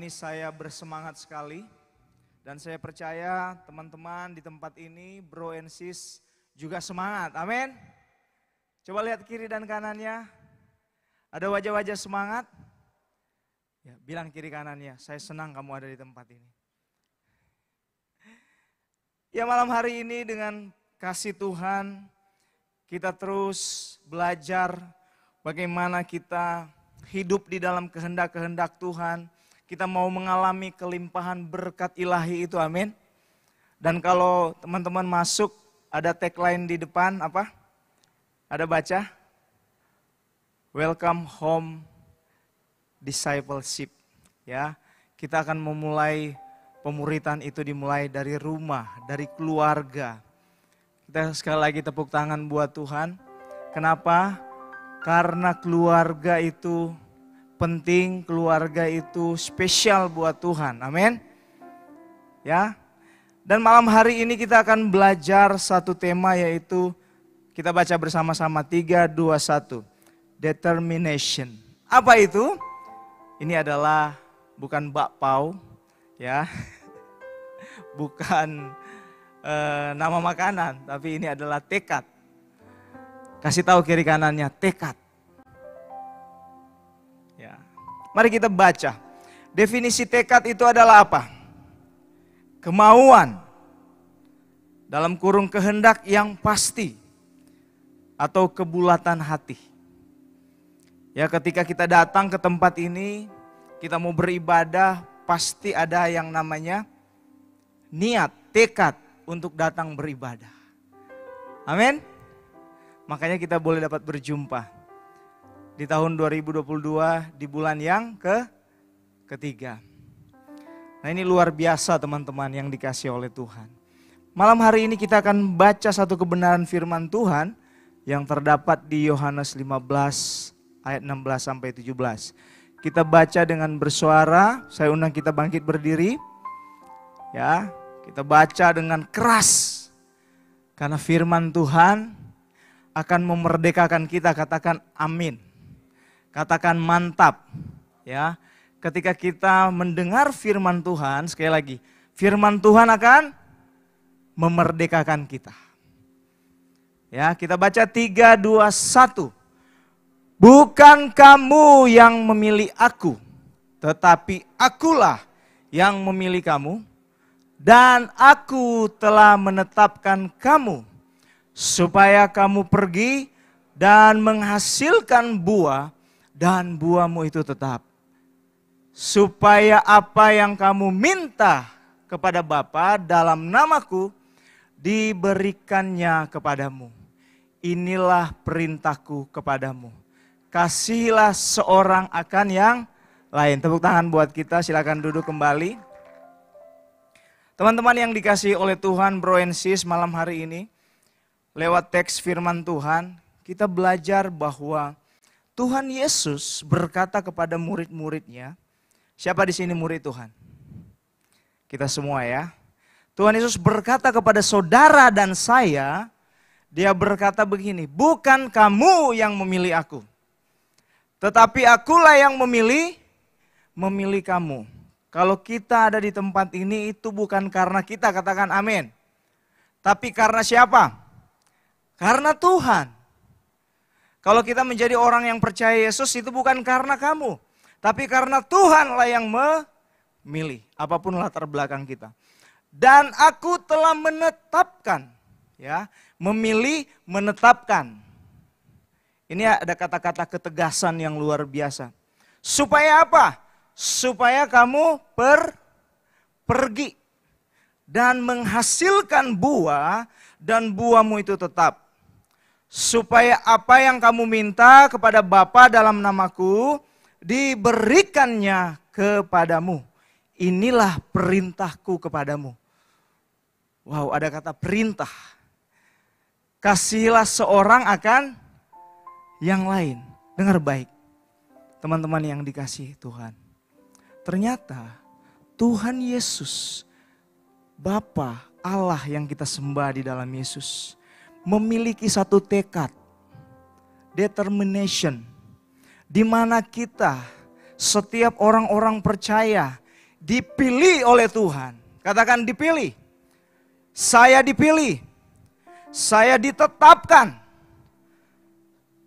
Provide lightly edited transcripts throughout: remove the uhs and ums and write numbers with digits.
ini saya bersemangat sekali dan saya percaya teman-teman di tempat ini, bro and sis juga semangat, amin. Coba lihat kiri dan kanannya, ada wajah-wajah semangat. Ya, bilang kiri kanannya, saya senang kamu ada di tempat ini. Ya, malam hari ini dengan kasih Tuhan, kita terus belajar bagaimana kita hidup di dalam kehendak-kehendak Tuhan. Kita mau mengalami kelimpahan berkat ilahi itu, amin. Dan kalau teman-teman masuk, ada tagline di depan, apa? Ada baca? Welcome home discipleship. Ya, kita akan memulai pemuritan itu dimulai dari rumah, dari keluarga. Kita sekali lagi tepuk tangan buat Tuhan. Kenapa? Karena keluarga itu penting, keluarga itu spesial buat Tuhan. Amin. Ya. Dan malam hari ini kita akan belajar satu tema, yaitu kita baca bersama-sama 3, 2, 1. Determination. Apa itu? Ini adalah bukan bakpao, ya. Bukan nama makanan, tapi ini adalah tekad. Kasih tahu kiri kanannya, tekad. Ya. Mari kita baca. Definisi tekad itu adalah apa? Kemauan, dalam kurung kehendak yang pasti, atau kebulatan hati. Ya, ketika kita datang ke tempat ini, kita mau beribadah, pasti ada yang namanya niat, tekad untuk datang beribadah. Amin. Makanya kita boleh dapat berjumpa di tahun 2022 di bulan yang ketiga. Nah, ini luar biasa teman-teman yang dikasih oleh Tuhan. Malam hari ini kita akan baca satu kebenaran firman Tuhan yang terdapat di Yohanes 15 ayat 16 sampai 17. Kita baca dengan bersuara, saya undang kita bangkit berdiri. Ya, kita baca dengan keras. Karena firman Tuhan akan memerdekakan kita, katakan amin. Katakan mantap. Ya, ketika kita mendengar firman Tuhan, sekali lagi, firman Tuhan akan memerdekakan kita. Ya, kita baca 3, 2, 1. Bukan kamu yang memilih aku, tetapi akulah yang memilih kamu, dan aku telah menetapkan kamu supaya kamu pergi dan menghasilkan buah, dan buahmu itu tetap. Supaya apa yang kamu minta kepada Bapa dalam namaku, diberikannya kepadamu. Inilah perintahku kepadamu. Kasihilah seorang akan yang lain. Tepuk tangan buat kita, silakan duduk kembali. Teman-teman yang dikasihi oleh Tuhan, bro and sis, malam hari ini, lewat teks firman Tuhan, kita belajar bahwa Tuhan Yesus berkata kepada murid-muridnya, siapa di sini murid Tuhan? Kita semua ya. Tuhan Yesus berkata kepada saudara dan saya, dia berkata begini, bukan kamu yang memilih aku, tetapi akulah yang memilih kamu. Kalau kita ada di tempat ini itu bukan karena kita, katakan amin. Tapi karena siapa? Karena Tuhan. Kalau kita menjadi orang yang percaya Yesus itu bukan karena kamu, tapi karena Tuhanlah yang memilih, apapun latar belakang kita. Dan aku telah menetapkan, ya, memilih, menetapkan. Ini ada kata-kata ketegasan yang luar biasa. Supaya apa? Supaya kamu pergi dan menghasilkan buah, dan buahmu itu tetap. Supaya apa yang kamu minta kepada Bapa dalam namaku, diberikannya kepadamu. Inilah perintahku kepadamu. Wow, ada kata perintah. Kasihilah seorang akan yang lain. Dengar baik, teman-teman yang dikasihi Tuhan. Ternyata Tuhan Yesus, Bapa Allah yang kita sembah di dalam Yesus, memiliki satu tekad, determination, di mana kita, setiap orang-orang percaya dipilih oleh Tuhan. Katakan dipilih. Saya dipilih. Saya ditetapkan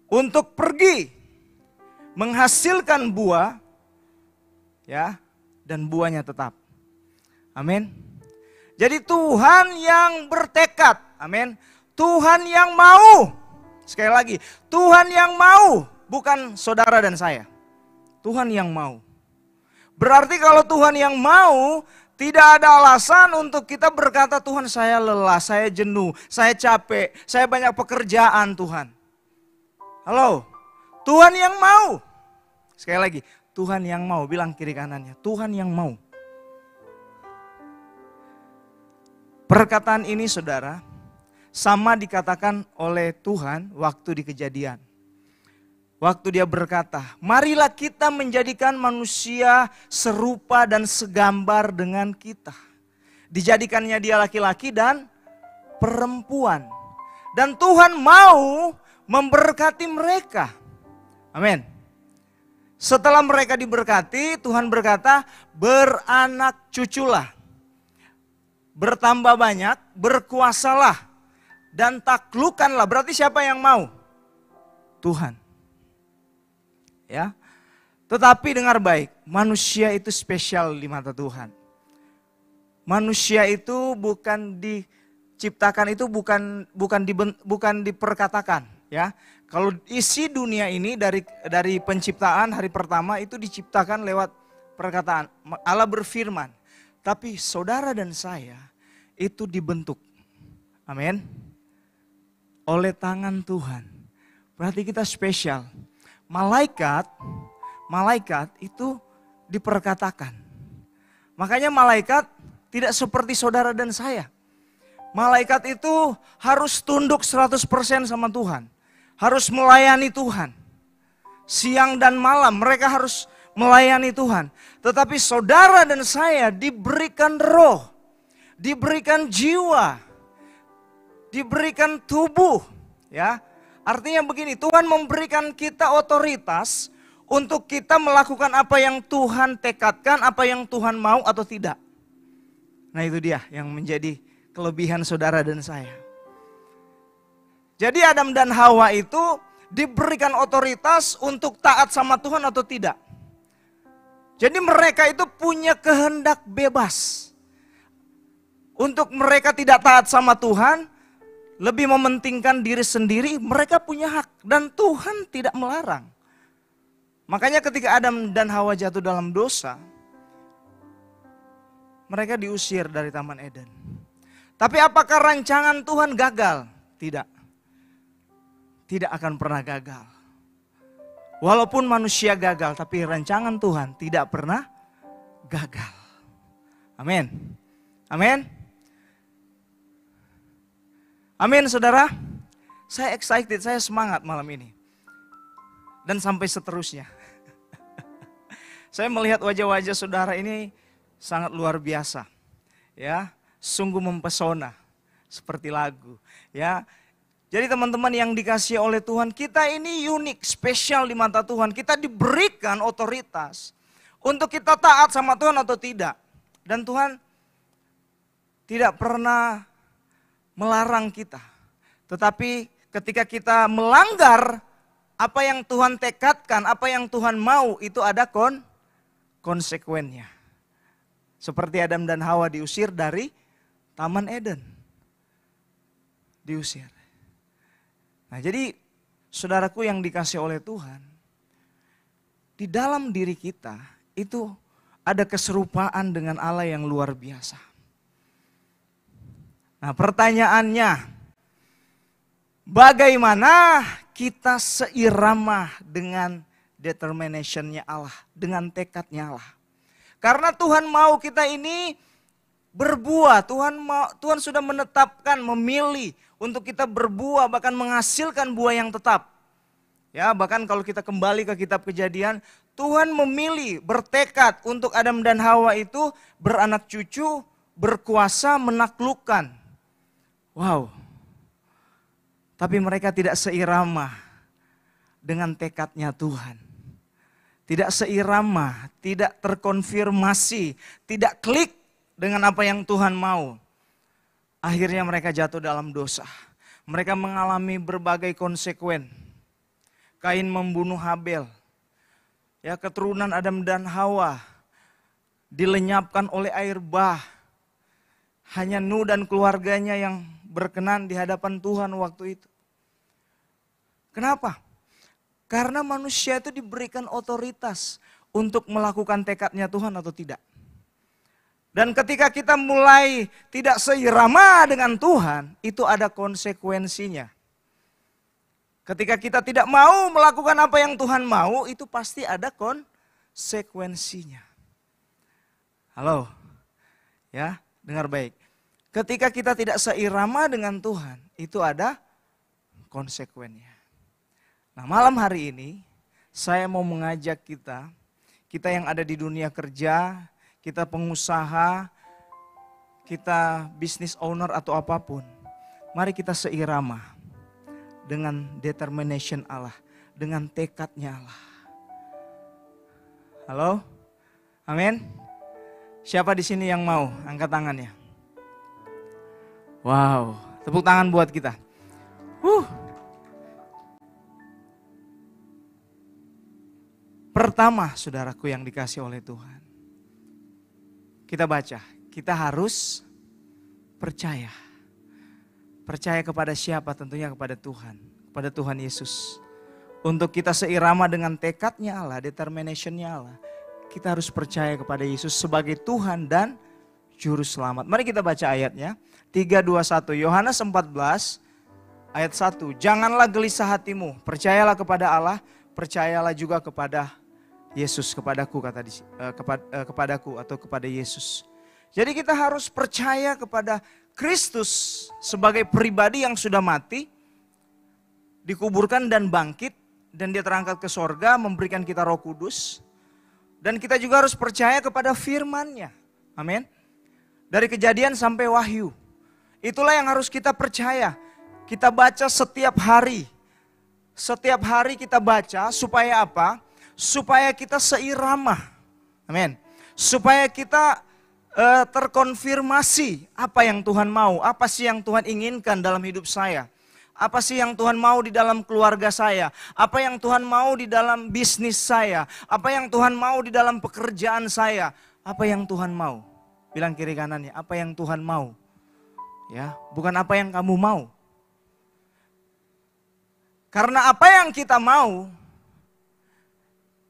untuk pergi menghasilkan buah, ya, dan buahnya tetap. Amin. Jadi Tuhan yang bertekad, amin. Tuhan yang mau, sekali lagi, Tuhan yang mau, bukan saudara dan saya. Tuhan yang mau. Berarti kalau Tuhan yang mau, tidak ada alasan untuk kita berkata, Tuhan saya lelah, saya jenuh, saya capek, saya banyak pekerjaan Tuhan. Halo, Tuhan yang mau. Sekali lagi, Tuhan yang mau, bilang kiri kanannya, Tuhan yang mau. Perkataan ini saudara, sama dikatakan oleh Tuhan waktu di Kejadian. Waktu dia berkata, marilah kita menjadikan manusia serupa dan segambar dengan kita. Dijadikannya dia laki-laki dan perempuan. Dan Tuhan mau memberkati mereka. Amin. Setelah mereka diberkati, Tuhan berkata, beranak cuculah. Bertambah banyak, berkuasalah. Dan taklukkanlah. Berarti siapa yang mau? Tuhan. Ya, tetapi dengar baik, manusia itu spesial di mata Tuhan. Manusia itu bukan diciptakan, itu bukan diperkatakan. Ya, kalau isi dunia ini dari penciptaan hari pertama itu diciptakan lewat perkataan. Allah berfirman, tapi saudara dan saya itu dibentuk, amin, oleh tangan Tuhan. Berarti kita spesial. Malaikat itu diperkatakan. Makanya malaikat tidak seperti saudara dan saya. Malaikat itu harus tunduk 100% sama Tuhan. Harus melayani Tuhan. Siang dan malam mereka harus melayani Tuhan. Tetapi saudara dan saya diberikan roh, diberikan jiwa, diberikan tubuh, ya. Artinya begini, Tuhan memberikan kita otoritas untuk kita melakukan apa yang Tuhan tekadkan, apa yang Tuhan mau atau tidak. Nah itu dia yang menjadi kelebihan saudara dan saya. Jadi Adam dan Hawa itu diberikan otoritas untuk taat sama Tuhan atau tidak. Jadi mereka itu punya kehendak bebas. Untuk mereka tidak taat sama Tuhan, lebih mementingkan diri sendiri, mereka punya hak dan Tuhan tidak melarang. Makanya ketika Adam dan Hawa jatuh dalam dosa, mereka diusir dari Taman Eden. Tapi apakah rancangan Tuhan gagal? Tidak. Tidak akan pernah gagal. Walaupun manusia gagal, tapi rancangan Tuhan tidak pernah gagal. Amin. Amin. Amin saudara, saya excited, saya semangat malam ini. Dan sampai seterusnya. Saya melihat wajah-wajah saudara ini sangat luar biasa. Ya, sungguh mempesona seperti lagu, ya. Jadi teman-teman yang dikasihi oleh Tuhan, kita ini unik, spesial di mata Tuhan. Kita diberikan otoritas untuk kita taat sama Tuhan atau tidak. Dan Tuhan tidak pernah melarang kita. Tetapi ketika kita melanggar apa yang Tuhan tekadkan, apa yang Tuhan mau, itu ada konsekuennya. Seperti Adam dan Hawa diusir dari Taman Eden. Diusir. Nah jadi saudaraku yang dikasih oleh Tuhan, di dalam diri kita itu ada keserupaan dengan Allah yang luar biasa. Nah pertanyaannya, bagaimana kita seirama dengan determinationnya Allah, dengan tekadnya Allah. Karena Tuhan mau kita ini berbuah, Tuhan sudah menetapkan, memilih untuk kita berbuah, bahkan menghasilkan buah yang tetap. Ya, bahkan kalau kita kembali ke kitab Kejadian, Tuhan memilih, bertekad untuk Adam dan Hawa itu beranak cucu, berkuasa, menaklukkan. Wow. Tapi mereka tidak seirama dengan tekadnya Tuhan. tidak seirama, tidak terkonfirmasi, tidak klik dengan apa yang Tuhan mau. Akhirnya mereka jatuh dalam dosa. Mereka mengalami berbagai konsekuen. Kain membunuh Habel. Ya, keturunan Adam dan Hawa dilenyapkan oleh air bah. Hanya Nuh dan keluarganya yang berkenan di hadapan Tuhan waktu itu. Kenapa? Karena manusia itu diberikan otoritas untuk melakukan tekadnya Tuhan atau tidak. Dan ketika kita mulai tidak seirama dengan Tuhan, itu ada konsekuensinya. Ketika kita tidak mau melakukan apa yang Tuhan mau, itu pasti ada konsekuensinya. Halo, ya, dengar baik. Ketika kita tidak seirama dengan Tuhan, itu ada konsekuensinya. Nah, malam hari ini saya mau mengajak kita yang ada di dunia kerja, kita pengusaha, kita business owner atau apapun. Mari kita seirama dengan determination Allah, dengan tekadnya Allah. Halo? Amin? Siapa di sini yang mau? Angkat tangannya. Wow, tepuk tangan buat kita. Pertama, saudaraku yang dikasih oleh Tuhan. Kita baca, kita harus percaya. Percaya kepada siapa? Tentunya kepada Tuhan. Kepada Tuhan Yesus. Untuk kita seirama dengan tekadnya Allah, determinationnya Allah. Kita harus percaya kepada Yesus sebagai Tuhan dan Juru Selamat. Mari kita baca ayatnya. 3, 2, 1. Yohanes 14 ayat 1. Janganlah gelisah hatimu. Percayalah kepada Allah. Percayalah juga kepada Yesus, kepadaku kepadaku atau kepada Yesus. Jadi kita harus percaya kepada Kristus sebagai pribadi yang sudah mati, dikuburkan dan bangkit, dan dia terangkat ke sorga, memberikan kita Roh Kudus. Dan kita juga harus percaya kepada firman-Nya. Amin. Dari Kejadian sampai Wahyu. Itulah yang harus kita percaya. Kita baca setiap hari. Setiap hari kita baca supaya apa? Supaya kita seirama. Amin. Supaya kita terkonfirmasi apa yang Tuhan mau. Apa sih yang Tuhan inginkan dalam hidup saya. Apa sih yang Tuhan mau di dalam keluarga saya? Apa yang Tuhan mau di dalam bisnis saya? Apa yang Tuhan mau di dalam pekerjaan saya? Apa yang Tuhan mau? Bilang kiri kanannya, apa yang Tuhan mau? Ya, bukan apa yang kamu mau. Karena apa yang kita mau,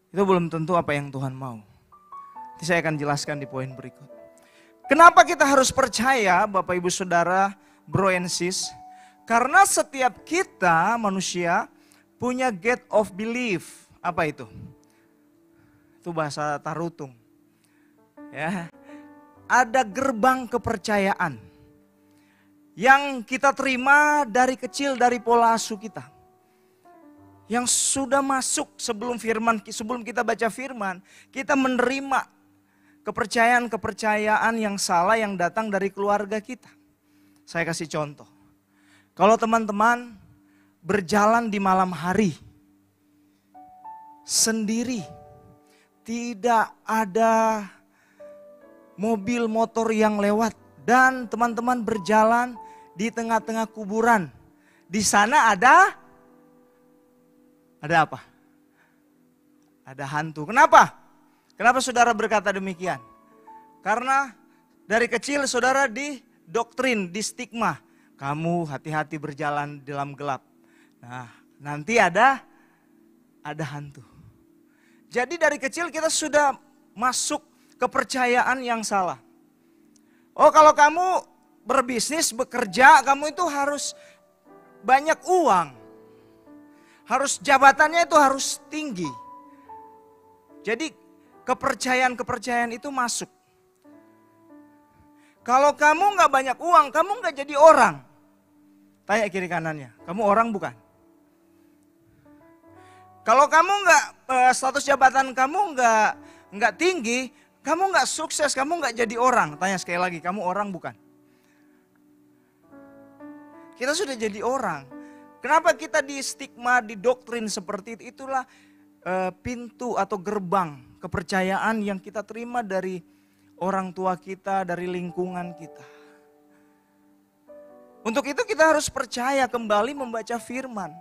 itu belum tentu apa yang Tuhan mau. Nanti saya akan jelaskan di poin berikut. Kenapa kita harus percaya Bapak Ibu Saudara, bro and sis? Karena setiap kita manusia punya gate of belief. Apa itu? Itu bahasa Tarutung. Ya. Ada gerbang kepercayaan yang kita terima dari kecil, dari pola asuh kita. Yang sudah masuk sebelum kita baca firman, kita menerima kepercayaan yang salah yang datang dari keluarga kita. Saya kasih contoh. Kalau teman-teman berjalan di malam hari, sendiri, tidak ada mobil motor yang lewat, dan teman-teman berjalan di tengah-tengah kuburan. Di sana ada apa? Ada hantu. Kenapa? Kenapa saudara berkata demikian? Karena dari kecil saudara didoktrin, di stigma. Kamu hati-hati berjalan dalam gelap. Nah, nanti ada hantu. Jadi dari kecil kita sudah masuk kepercayaan yang salah. Oh, kalau kamu berbisnis, bekerja, kamu itu harus banyak uang. Harus jabatannya itu harus tinggi. Jadi kepercayaan itu masuk. Kalau kamu nggak banyak uang, kamu nggak jadi orang. Tanya kiri kanannya, kamu orang bukan? Kalau kamu nggak status jabatan kamu nggak tinggi, kamu nggak sukses, kamu nggak jadi orang. Tanya sekali lagi, kamu orang bukan? Kita sudah jadi orang. Kenapa kita di stigma, di doktrin seperti itu? Itulah pintu atau gerbang kepercayaan yang kita terima dari orang tua kita, dari lingkungan kita. Untuk itu kita harus percaya kembali membaca firman.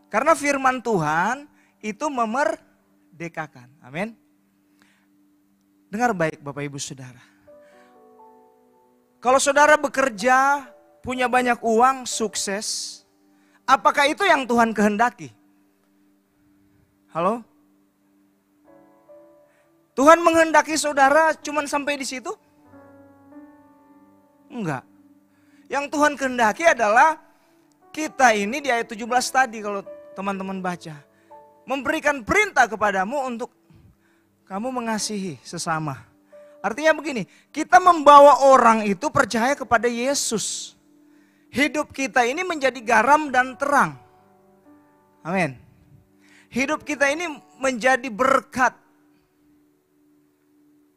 Karena firman Tuhan itu memerdekakan. Amin. Dengar baik Bapak Ibu Saudara. Kalau saudara bekerja, punya banyak uang, sukses, apakah itu yang Tuhan kehendaki? Halo? Tuhan menghendaki saudara cuman sampai di situ? Enggak. Yang Tuhan kehendaki adalah kita ini di ayat 17 tadi kalau teman-teman baca. Memberikan perintah kepadamu untuk kamu mengasihi sesama. Artinya begini, kita membawa orang itu percaya kepada Yesus. Hidup kita ini menjadi garam dan terang. Amin. Hidup kita ini menjadi berkat.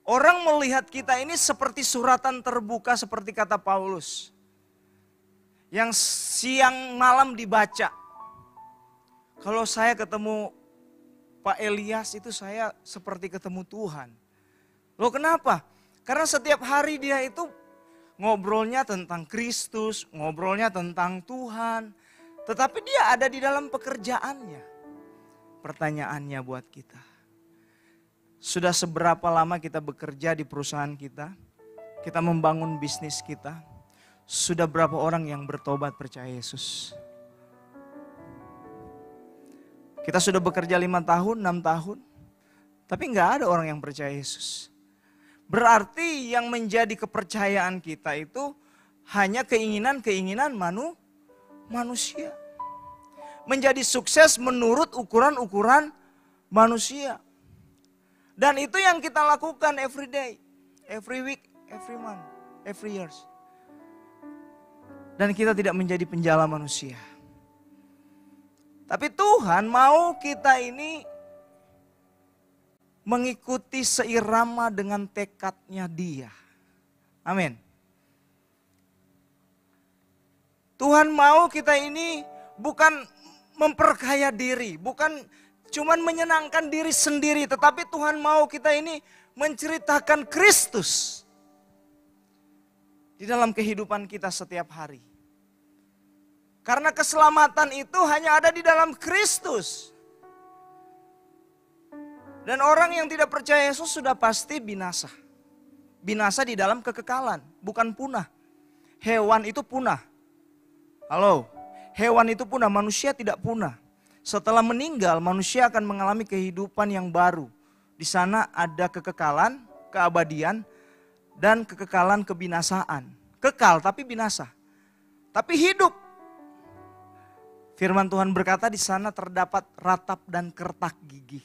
Orang melihat kita ini seperti suratan terbuka seperti kata Paulus. Yang siang malam dibaca. Kalau saya ketemu Pak Elias itu saya seperti ketemu Tuhan. Loh kenapa? Karena setiap hari dia itu ngobrolnya tentang Kristus, ngobrolnya tentang Tuhan. Tetapi dia ada di dalam pekerjaannya. Pertanyaannya buat kita. Sudah seberapa lama kita bekerja di perusahaan kita? Kita membangun bisnis kita. Sudah berapa orang yang bertobat percaya Yesus? Kita sudah bekerja 5 tahun, 6 tahun. Tapi nggak ada orang yang percaya Yesus. Berarti yang menjadi kepercayaan kita itu hanya keinginan-keinginan manusia. Menjadi sukses menurut ukuran-ukuran manusia. Dan itu yang kita lakukan every day, every week, every month, every years. Dan kita tidak menjadi penjala manusia. Tapi Tuhan mau kita ini mengikuti seirama dengan tekadnya Dia. Amin. Tuhan mau kita ini bukan memperkaya diri, bukan cuman menyenangkan diri sendiri, tetapi Tuhan mau kita ini menceritakan Kristus di dalam kehidupan kita setiap hari. Karena keselamatan itu hanya ada di dalam Kristus. Dan orang yang tidak percaya Yesus sudah pasti binasa. Binasa di dalam kekekalan, bukan punah. Hewan itu punah. Halo, hewan itu punah, manusia tidak punah. Setelah meninggal, manusia akan mengalami kehidupan yang baru. Di sana ada kekekalan, keabadian, dan kekekalan kebinasaan. Kekal tapi binasa. Tapi hidup. Firman Tuhan berkata di sana terdapat ratap dan kertak gigi.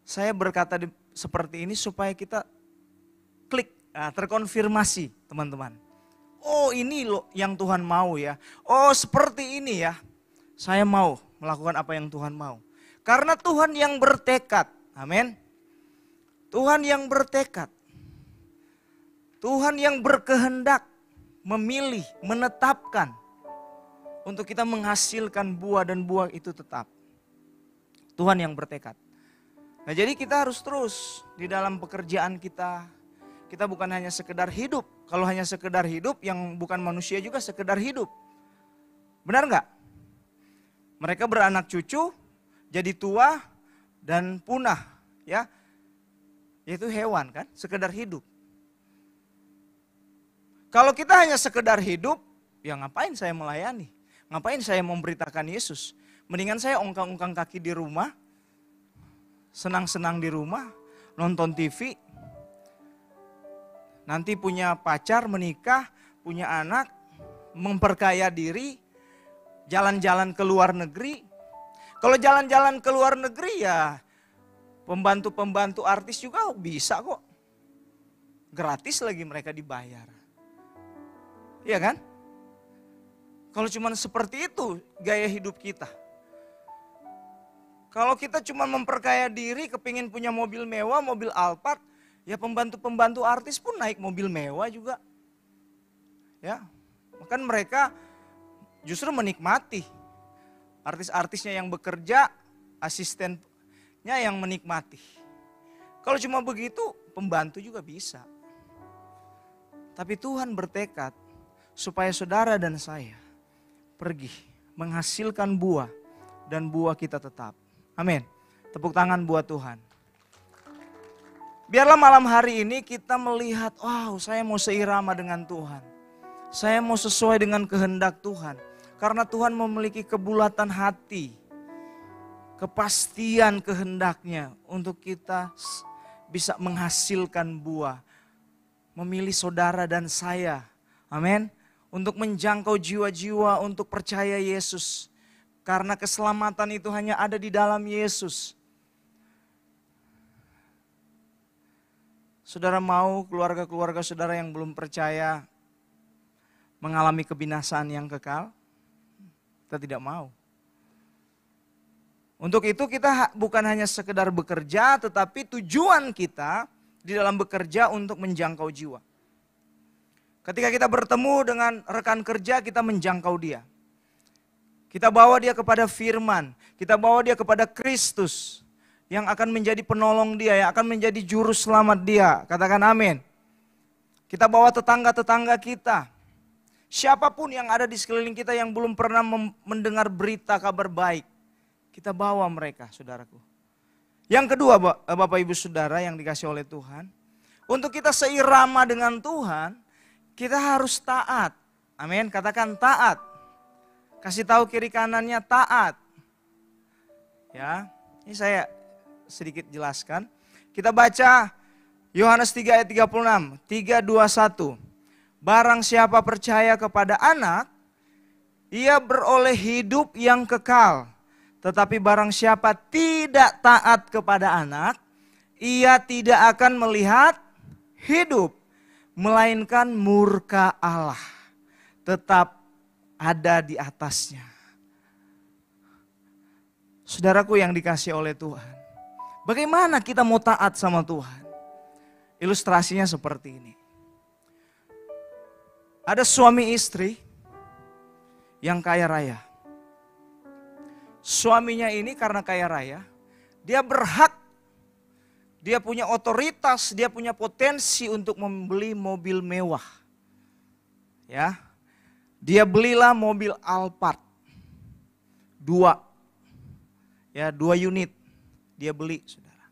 Saya berkata seperti ini supaya kita klik, terkonfirmasi teman-teman. Oh ini loh yang Tuhan mau ya. Oh seperti ini ya. Saya mau melakukan apa yang Tuhan mau. Karena Tuhan yang bertekad. Amin. Tuhan yang bertekad. Tuhan yang berkehendak. Memilih, menetapkan. Untuk kita menghasilkan buah dan buah itu tetap. Tuhan yang bertekad. Nah jadi kita harus terus di dalam pekerjaan kita. Kita bukan hanya sekedar hidup. Kalau hanya sekedar hidup yang bukan manusia juga sekedar hidup. Benar nggak? Mereka beranak cucu, jadi tua dan punah. Ya, yaitu hewan kan, sekedar hidup. Kalau kita hanya sekedar hidup, ya ngapain saya melayani? Ngapain saya memberitakan Yesus? Mendingan saya ongkang-ongkang kaki di rumah, senang-senang di rumah, nonton TV, nanti punya pacar, menikah, punya anak, memperkaya diri, jalan-jalan ke luar negeri. Kalau jalan-jalan ke luar negeri ya pembantu-pembantu artis juga bisa kok. Gratis lagi mereka dibayar. Iya kan? Kalau cuma seperti itu gaya hidup kita. Kalau kita cuma memperkaya diri, kepingin punya mobil mewah, mobil Alphard, ya pembantu-pembantu artis pun naik mobil mewah juga. Ya, bahkan mereka justru menikmati Artis-artisnya yang bekerja, asistennya yang menikmati. Kalau cuma begitu, pembantu juga bisa. Tapi Tuhan bertekad supaya saudara dan saya pergi menghasilkan buah dan buah kita tetap. Amin. Tepuk tangan buat Tuhan. Biarlah malam hari ini kita melihat, wow, saya mau seirama dengan Tuhan. Saya mau sesuai dengan kehendak Tuhan. Karena Tuhan memiliki kebulatan hati, kepastian kehendaknya untuk kita bisa menghasilkan buah. Memilih saudara dan saya. Amin. Untuk menjangkau jiwa-jiwa untuk percaya Yesus. Karena keselamatan itu hanya ada di dalam Yesus. Saudara mau keluarga-keluarga saudara yang belum percaya mengalami kebinasaan yang kekal? Kita tidak mau. Untuk itu kita bukan hanya sekedar bekerja, tetapi tujuan kita di dalam bekerja untuk menjangkau jiwa. Ketika kita bertemu dengan rekan kerja, kita menjangkau dia. Kita bawa dia kepada firman, kita bawa dia kepada Kristus yang akan menjadi penolong dia, yang akan menjadi juru selamat dia. Katakan amin. Kita bawa tetangga-tetangga kita. Siapapun yang ada di sekeliling kita yang belum pernah mendengar berita kabar baik. Kita bawa mereka, saudaraku. Yang kedua, Bapak Ibu Saudara yang dikasih oleh Tuhan. Untuk kita seirama dengan Tuhan, kita harus taat. Amin, katakan taat. Kasih tahu kiri kanannya taat. Ya, ini saya sedikit jelaskan. Kita baca Yohanes 3 ayat 36, 3:21. Barang siapa percaya kepada anak, ia beroleh hidup yang kekal. Tetapi barang siapa tidak taat kepada anak, ia tidak akan melihat hidup, melainkan murka Allah tetap ada di atasnya. Saudaraku yang dikasih oleh Tuhan, bagaimana kita mau taat sama Tuhan? Ilustrasinya seperti ini. Ada suami istri yang kaya raya. Suaminya ini karena kaya raya, dia berhak, dia punya otoritas, dia punya potensi untuk membeli mobil mewah. Ya, dia belilah mobil Alphard 2 unit, dia beli, saudara.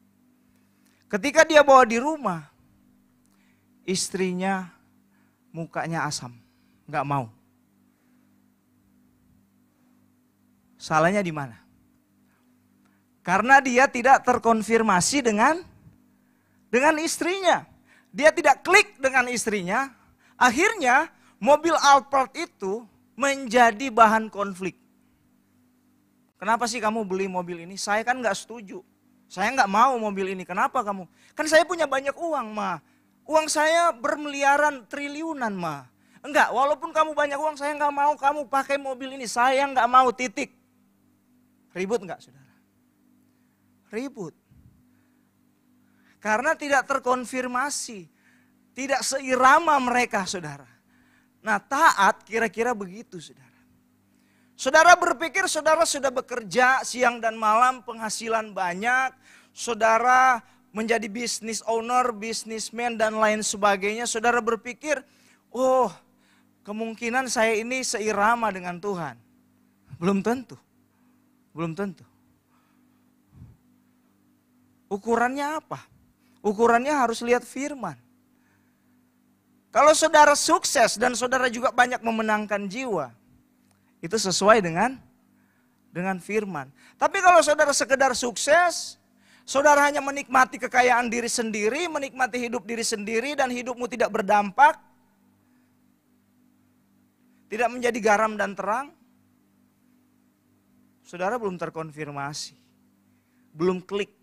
Ketika dia bawa di rumah, istrinya mukanya asam, nggak mau. Salahnya di mana? Karena dia tidak terkonfirmasi dengan istrinya. Dia tidak klik dengan istrinya. Akhirnya mobil Alphard itu menjadi bahan konflik. Kenapa sih kamu beli mobil ini? Saya kan nggak setuju. Saya nggak mau mobil ini. Kenapa kamu? Kan saya punya banyak uang, Ma. Uang saya bermiliaran, triliunan, Ma. Enggak, walaupun kamu banyak uang, saya nggak mau kamu pakai mobil ini. Saya nggak mau, titik. Ribut nggak, saudara? Ribut. Karena tidak terkonfirmasi. Tidak seirama mereka, saudara. Nah, taat kira-kira begitu, saudara. Saudara berpikir saudara sudah bekerja siang dan malam, penghasilan banyak. Saudara menjadi business owner, businessman dan lain sebagainya. Saudara berpikir, oh kemungkinan saya ini seirama dengan Tuhan. Belum tentu. Belum tentu. Ukurannya apa? Ukurannya harus lihat firman. Kalau saudara sukses dan saudara juga banyak memenangkan jiwa, itu sesuai dengan firman. Tapi kalau saudara sekedar sukses, saudara hanya menikmati kekayaan diri sendiri, menikmati hidup diri sendiri dan hidupmu tidak berdampak, tidak menjadi garam dan terang, saudara belum terkonfirmasi, belum klik.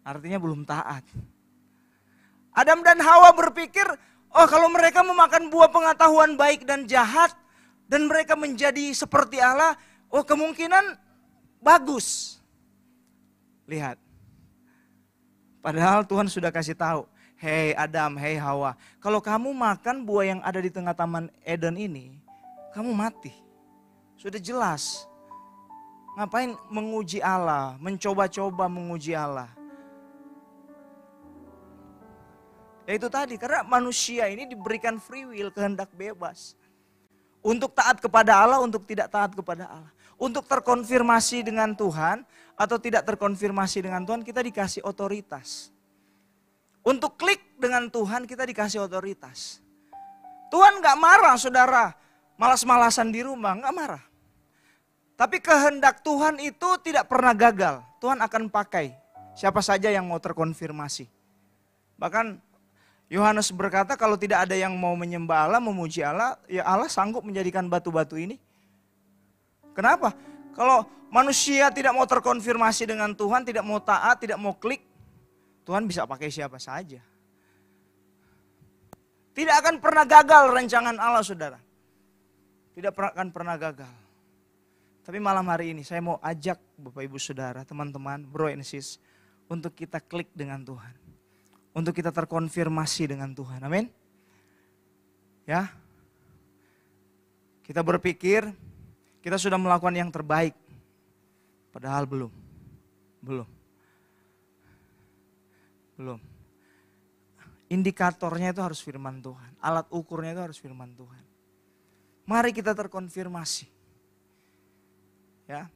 Artinya belum taat. Adam dan Hawa berpikir, oh kalau mereka memakan buah pengetahuan baik dan jahat, dan mereka menjadi seperti Allah, oh kemungkinan bagus. Lihat. Padahal Tuhan sudah kasih tahu, hei Adam, hei Hawa, kalau kamu makan buah yang ada di tengah taman Eden ini, kamu mati. Sudah jelas. Ngapain menguji Allah, mencoba-coba menguji Allah? Ya itu tadi, karena manusia ini diberikan free will, kehendak bebas. Untuk taat kepada Allah, untuk tidak taat kepada Allah. Untuk terkonfirmasi dengan Tuhan atau tidak terkonfirmasi dengan Tuhan, kita dikasih otoritas. Untuk klik dengan Tuhan, kita dikasih otoritas. Tuhan gak marah saudara, malas-malasan di rumah, gak marah. Tapi kehendak Tuhan itu tidak pernah gagal. Tuhan akan pakai siapa saja yang mau terkonfirmasi. Bahkan Yohanes berkata kalau tidak ada yang mau menyembah Allah, memuji Allah, ya Allah sanggup menjadikan batu-batu ini. Kenapa? Kalau manusia tidak mau terkonfirmasi dengan Tuhan, tidak mau taat, tidak mau klik, Tuhan bisa pakai siapa saja. Tidak akan pernah gagal rancangan Allah saudara. Tidak akan pernah gagal. Tapi malam hari ini saya mau ajak Bapak Ibu Saudara, teman-teman, bro and sis, untuk kita klik dengan Tuhan. Untuk kita terkonfirmasi dengan Tuhan, amin. Ya, kita berpikir kita sudah melakukan yang terbaik, padahal belum. Indikatornya itu harus firman Tuhan, alat ukurnya itu harus firman Tuhan. Mari kita terkonfirmasi. Ya,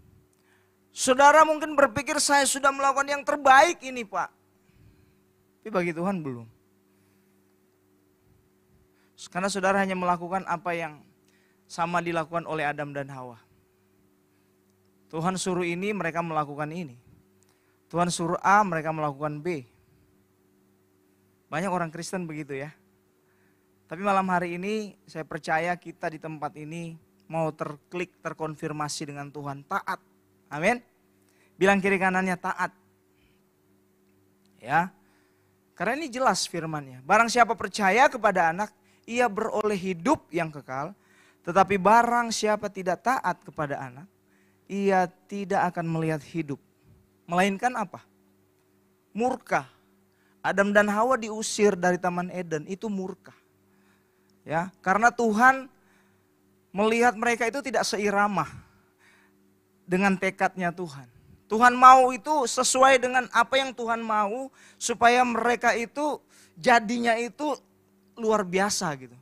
saudara mungkin berpikir saya sudah melakukan yang terbaik ini Pak. Tapi bagi Tuhan belum. Karena saudara hanya melakukan apa yang sama dilakukan oleh Adam dan Hawa. Tuhan suruh ini, mereka melakukan ini. Tuhan suruh A, mereka melakukan B. Banyak orang Kristen begitu ya. Tapi malam hari ini saya percaya kita di tempat ini mau terklik, terkonfirmasi dengan Tuhan, taat. Amin. Bilang kiri kanannya taat. Ya. Karena ini jelas firman-Nya. Barang siapa percaya kepada anak, ia beroleh hidup yang kekal. Tetapi barang siapa tidak taat kepada anak, ia tidak akan melihat hidup. Melainkan apa? Murka. Adam dan Hawa diusir dari Taman Eden, itu murka. Ya, karena Tuhan melihat mereka itu tidak seirama dengan tekadnya Tuhan. Tuhan mau itu sesuai dengan apa yang Tuhan mau supaya mereka itu jadinya itu luar biasa gitu.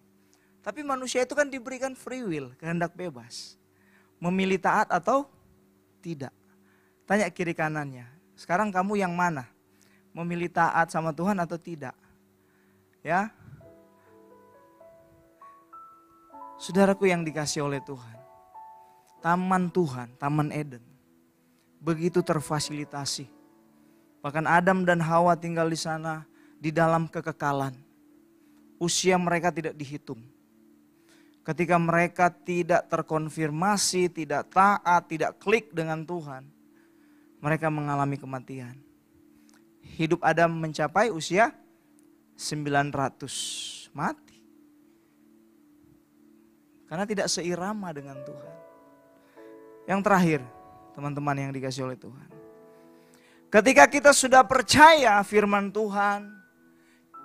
Tapi manusia itu kan diberikan free will, kehendak bebas. Memilih taat atau tidak. Tanya kiri kanannya, sekarang kamu yang mana? Memilih taat sama Tuhan atau tidak? Ya. Saudaraku yang dikasih oleh Tuhan, taman Tuhan, Taman Eden, begitu terfasilitasi. Bahkan Adam dan Hawa tinggal di sana di dalam kekekalan. Usia mereka tidak dihitung. Ketika mereka tidak terkonfirmasi, tidak taat, tidak klik dengan Tuhan, mereka mengalami kematian. Hidup Adam mencapai usia 900, mati. Karena tidak seirama dengan Tuhan. Yang terakhir, teman-teman yang dikasih oleh Tuhan. Ketika kita sudah percaya firman Tuhan,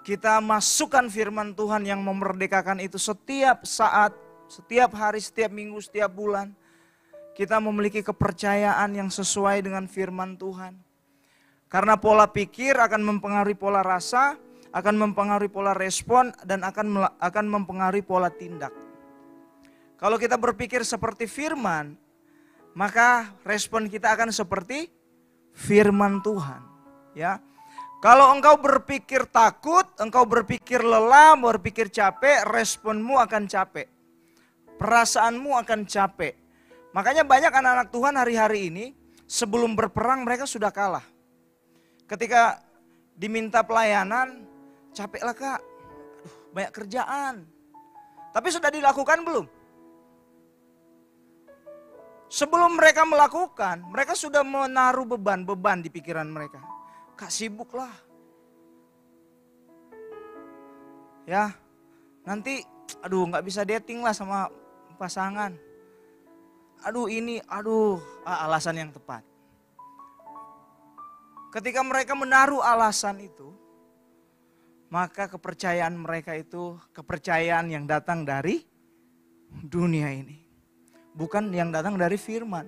kita masukkan firman Tuhan yang memerdekakan itu setiap saat, setiap hari, setiap minggu, setiap bulan. Kita memiliki kepercayaan yang sesuai dengan firman Tuhan. Karena pola pikir akan mempengaruhi pola rasa, akan mempengaruhi pola respon, dan akan mempengaruhi pola tindak. Kalau kita berpikir seperti firman, maka respon kita akan seperti firman Tuhan. Ya, kalau engkau berpikir takut, engkau berpikir lelah, berpikir capek, responmu akan capek. Perasaanmu akan capek. Makanya banyak anak-anak Tuhan hari-hari ini sebelum berperang mereka sudah kalah. Ketika diminta pelayanan, capek lah kak, banyak kerjaan. Tapi sudah dilakukan belum? Sebelum mereka melakukan, mereka sudah menaruh beban di pikiran mereka. Kak sibuklah. Ya, nanti nggak bisa dating lah sama pasangan. Alasan yang tepat. Ketika mereka menaruh alasan itu, maka kepercayaan mereka itu kepercayaan yang datang dari dunia ini. bukan yang datang dari firman.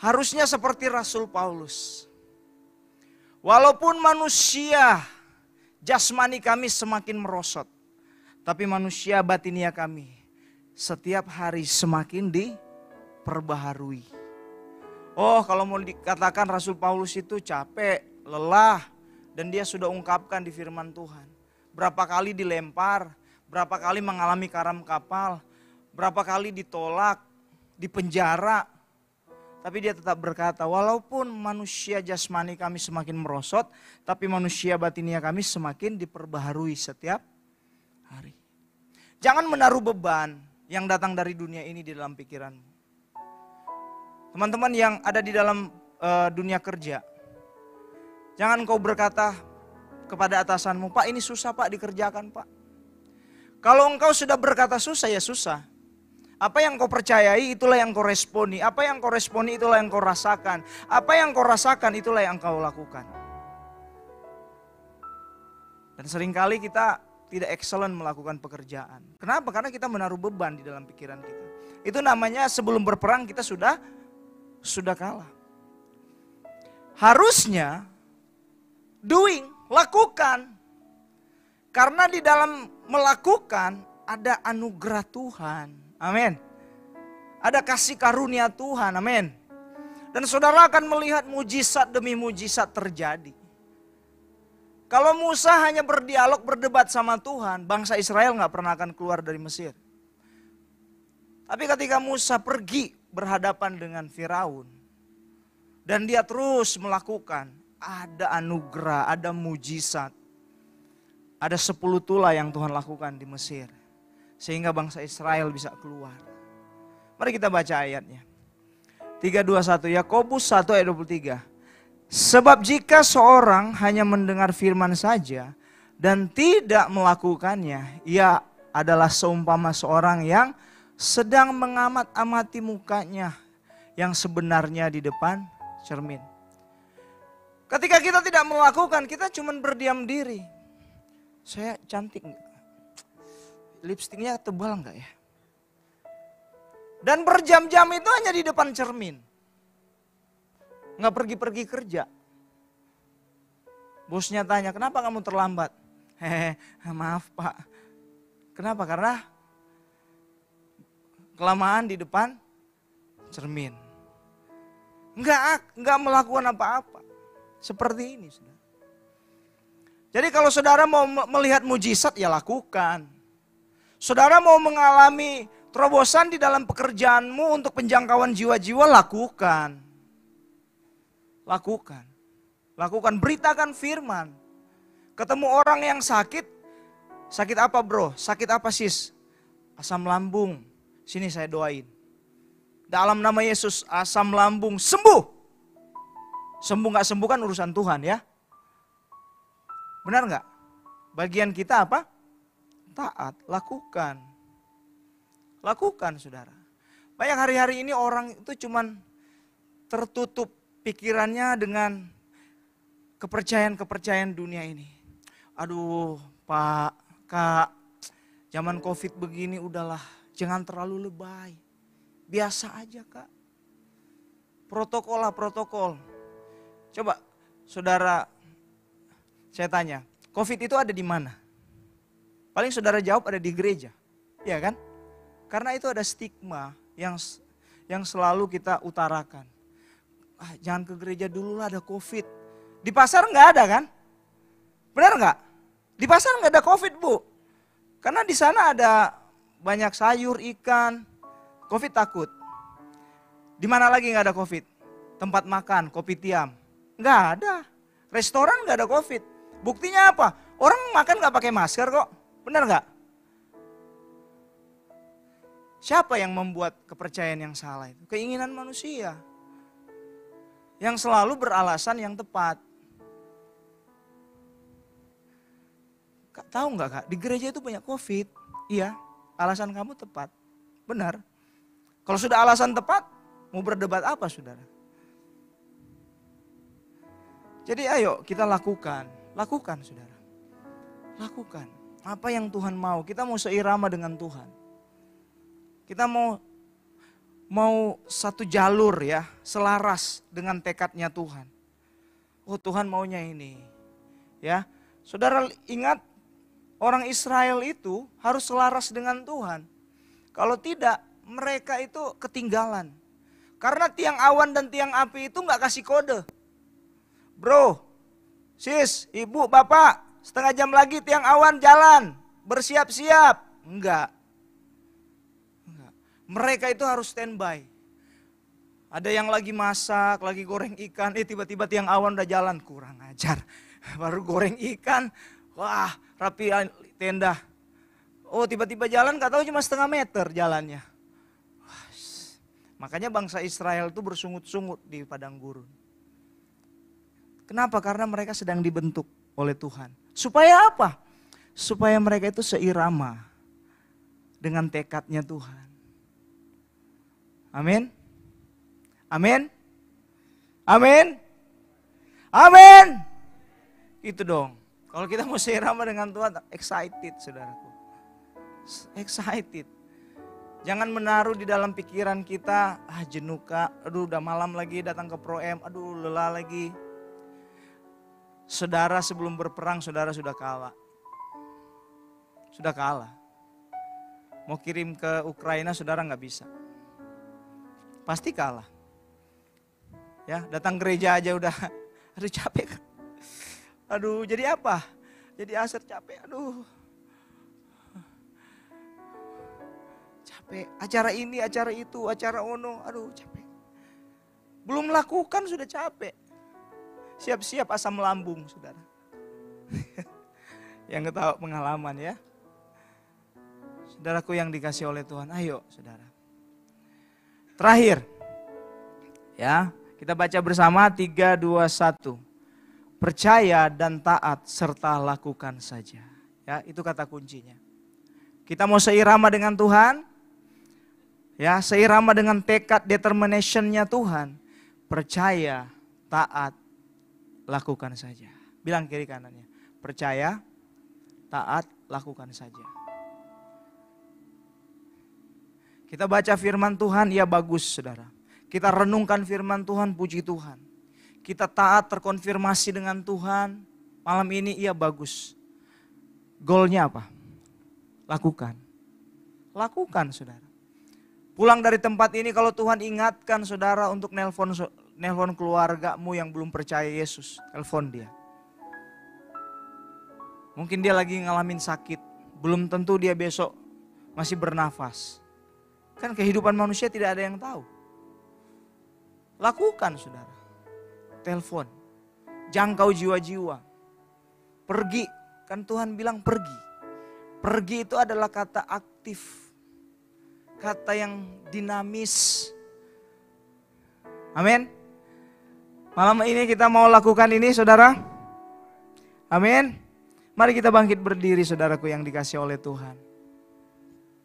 Harusnya seperti Rasul Paulus. Walaupun manusia jasmani kami semakin merosot, tapi manusia batinia kami setiap hari semakin diperbaharui. Oh, kalau mau dikatakan Rasul Paulus itu capek, lelah, dan dia sudah ungkapkan di firman Tuhan. Berapa kali dilempar, berapa kali mengalami karam kapal, berapa kali ditolak, dipenjara. Tapi dia tetap berkata, walaupun manusia jasmani kami semakin merosot, tapi manusia batinia kami semakin diperbaharui setiap hari. Jangan menaruh beban yang datang dari dunia ini di dalam pikiranmu. Teman-teman yang ada di dalam dunia kerja, jangan kau berkata kepada atasanmu, Pak ini susah Pak dikerjakan Pak. Kalau engkau sudah berkata susah ya susah. Apa yang kau percayai itulah yang kau responi. Apa yang kau responi itulah yang kau rasakan. Apa yang kau rasakan itulah yang kau lakukan. Dan seringkali kita tidak excellent melakukan pekerjaan. Kenapa? Karena kita menaruh beban di dalam pikiran kita. Itu namanya sebelum berperang kita sudah kalah. Harusnya doing, lakukan. Karena di dalam melakukan ada anugerah Tuhan. Amin. Ada kasih karunia Tuhan. Amin. Dan saudara akan melihat mujizat demi mujizat terjadi. Kalau Musa hanya berdialog, berdebat sama Tuhan, bangsa Israel gak pernah akan keluar dari Mesir. Tapi ketika Musa pergi berhadapan dengan Firaun, dan dia terus melakukan, ada anugerah, ada mujizat. Ada 10 tulah yang Tuhan lakukan di Mesir. Sehingga bangsa Israel bisa keluar. Mari kita baca ayatnya. 3:21 Yakobus 1 ayat 23. Sebab jika seorang hanya mendengar firman saja dan tidak melakukannya, ia adalah seumpama seorang yang sedang mengamat-amati mukanya yang sebenarnya di depan cermin. Ketika kita tidak melakukan, kita cuma berdiam diri. Saya cantik enggak? Lipstiknya tebal enggak ya? Dan berjam-jam itu hanya di depan cermin. Enggak pergi-pergi kerja. Bosnya tanya, kenapa kamu terlambat? Hehe, maaf Pak. Kenapa? Karena kelamaan di depan cermin. Enggak melakukan apa-apa. Seperti ini, saudara. Jadi kalau saudara mau melihat mujizat, ya lakukan. Saudara mau mengalami terobosan di dalam pekerjaanmu untuk penjangkauan jiwa-jiwa, lakukan. Lakukan. Lakukan, beritakan firman. Ketemu orang yang sakit, sakit apa bro? Sakit apa sis? Asam lambung. Sini saya doain. Dalam nama Yesus, asam lambung sembuh. Sembuh gak sembuh kan urusan Tuhan ya. Benar gak? Bagian kita apa? Taat, lakukan. Lakukan saudara. Banyak hari-hari ini orang itu cuman tertutup pikirannya dengan kepercayaan-kepercayaan dunia ini. Aduh Pak, Kak, zaman Covid begini udahlah, jangan terlalu lebay. Biasa aja Kak. Protokol lah, protokol. Coba saudara, saya tanya, Covid itu ada di mana? Paling saudara jawab ada di gereja, ya kan? Karena itu ada stigma yang selalu kita utarakan. Jangan ke gereja dulu lah, ada Covid. Di pasar nggak ada kan? Benar nggak? Di pasar nggak ada Covid bu, karena di sana ada banyak sayur, ikan. Covid takut. Di mana lagi nggak ada Covid? Tempat makan, kopitiam, nggak ada. Restoran nggak ada Covid. Buktinya apa? Orang makan nggak pakai masker kok. Benar nggak? Siapa yang membuat kepercayaan yang salah itu? Keinginan manusia. Yang selalu beralasan yang tepat. Kak, tahu nggak Kak? Di gereja itu banyak Covid. Iya, alasan kamu tepat. Benar. Kalau sudah alasan tepat, mau berdebat apa saudara? Jadi ayo kita lakukan. Lakukan saudara. Lakukan. Apa yang Tuhan mau, kita mau seirama dengan Tuhan. Kita mau satu jalur ya, selaras dengan tekadnya Tuhan. Oh Tuhan maunya ini. Ya, saudara ingat orang Israel itu harus selaras dengan Tuhan. Kalau tidak, mereka itu ketinggalan. Karena tiang awan dan tiang api itu nggak kasih kode. Bro, sis, ibu, bapak, setengah jam lagi tiang awan jalan, bersiap-siap. Enggak. Mereka itu harus standby. Ada yang lagi masak, lagi goreng ikan, tiba-tiba tiang awan udah jalan, kurang ajar. Baru goreng ikan, wah rapi tenda. Oh tiba-tiba jalan gak tahu cuma setengah meter jalannya. Wah, makanya bangsa Israel itu bersungut-sungut di padang gurun. Kenapa? Karena mereka sedang dibentuk oleh Tuhan. Supaya apa? Supaya mereka itu seirama dengan tekadnya Tuhan. Amin. Amin. Amin. Amin. Itu dong. Kalau kita mau seirama dengan Tuhan, excited saudaraku. Excited. Jangan menaruh di dalam pikiran kita, jenuh kak, aduh udah malam lagi datang ke Pro-M, aduh lelah lagi. Saudara sebelum berperang saudara sudah kalah. Sudah kalah. Mau kirim ke Ukraina saudara gak bisa. Pasti kalah. Ya, datang gereja aja udah, aduh capek. Aduh, jadi apa? Jadi aser capek, aduh. Capek, acara ini, acara itu, acara ono, aduh capek. Belum lakukan sudah capek. Siap-siap asam lambung, saudara. Yang ketahui pengalaman ya. Saudaraku yang dikasih oleh Tuhan, ayo saudara. Terakhir, ya. Kita baca bersama 3, 2, 1. Percaya dan taat serta lakukan saja. Ya, itu kata kuncinya. Kita mau seirama dengan Tuhan. Ya, seirama dengan tekad determination-nya Tuhan. Percaya, taat, lakukan saja. Bilang kiri kanannya. Percaya, taat, lakukan saja. Kita baca firman Tuhan, ya bagus saudara. Kita renungkan firman Tuhan, puji Tuhan. Kita taat terkonfirmasi dengan Tuhan. Malam ini iya bagus. Goalnya apa? Lakukan. Lakukan saudara. Pulang dari tempat ini kalau Tuhan ingatkan saudara untuk nelpon keluargamu yang belum percaya Yesus. Telepon dia. Mungkin dia lagi ngalamin sakit. Belum tentu dia besok masih bernafas. Kan kehidupan manusia tidak ada yang tahu. Lakukan saudara. Telepon. Jangkau jiwa-jiwa. Pergi. Kan Tuhan bilang pergi. Pergi itu adalah kata aktif. Kata yang dinamis. Amin. Malam ini kita mau lakukan ini saudara. Amin. Mari kita bangkit berdiri saudaraku yang dikasih oleh Tuhan.